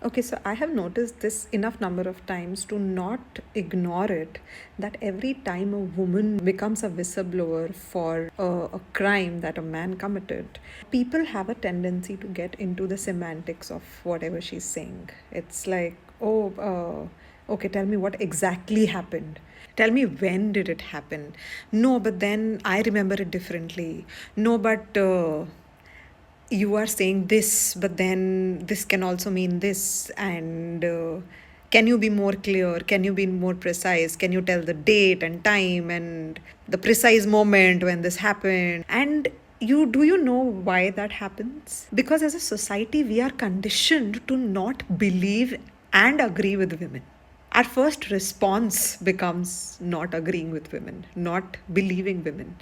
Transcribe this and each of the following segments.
Okay, so I have noticed this enough number of times to not ignore it, that every time a woman becomes a whistleblower for a crime that a man committed, people have a tendency to get into the semantics of whatever she's saying. It's like, oh, okay, tell me what exactly happened. Tell me when did it happen? No, but then I remember it differently. No, but you are saying this, but then this can also mean this. And can you be more clear? Can you be more precise? Can you tell the date and time and the precise moment when this happened? And you know why that happens? Because as a society, we are conditioned to not believe and agree with women. Our first response becomes not agreeing with women, not believing women.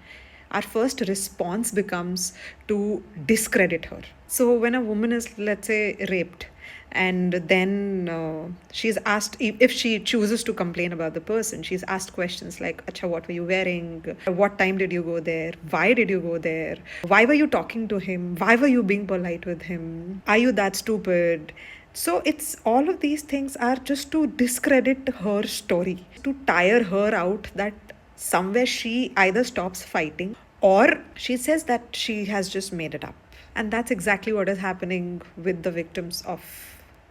Our first response becomes to discredit her. So, when a woman is, let's say, raped, and then she's asked if she chooses to complain about the person, she's asked questions like, Acha, what were you wearing? What time did you go there? Why did you go there? Why were you talking to him? Why were you being polite with him? Are you that stupid? So it's all of these things are just to discredit her story, to tire her out, that somewhere she either stops fighting or she says that she has just made it up. And that's exactly what is happening with the victims of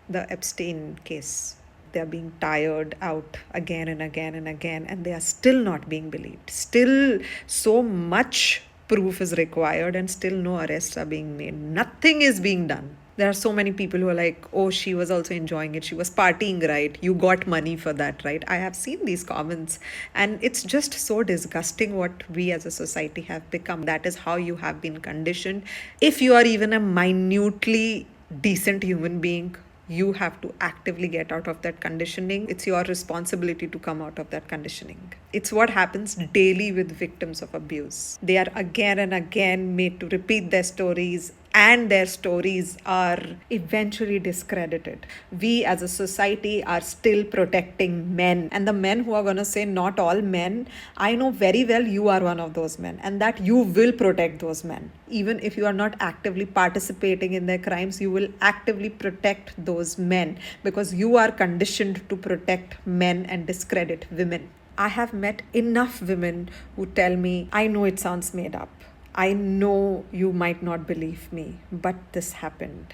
the Epstein case. They're being tired out again and again and again, and they are still not being believed. Still, so much proof is required, and still no arrests are being made. Nothing is being done. There are so many people who are like, oh, she was also enjoying it. She was partying, right? You got money for that, right? I have seen these comments, and it's just so disgusting what we as a society have become. That is how you have been conditioned. If you are even a minutely decent human being, you have to actively get out of that conditioning. It's your responsibility to come out of that conditioning. It's what happens daily with victims of abuse. They are again and again made to repeat their stories, and their stories are eventually discredited. We as a society are still protecting men, and the men who are going to say not all men, I know very well you are one of those men, and that you will protect those men. Even if you are not actively participating in their crimes, you will actively protect those men, because you are conditioned to protect men and discredit women. I have met enough women who tell me, I know it sounds made up. I know you might not believe me, but this happened.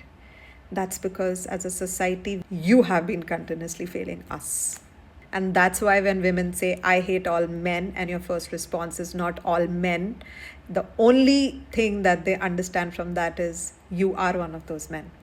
That's because as a society, you have been continuously failing us. And that's why when women say, I hate all men, and your first response is not all men, the only thing that they understand from that is you are one of those men.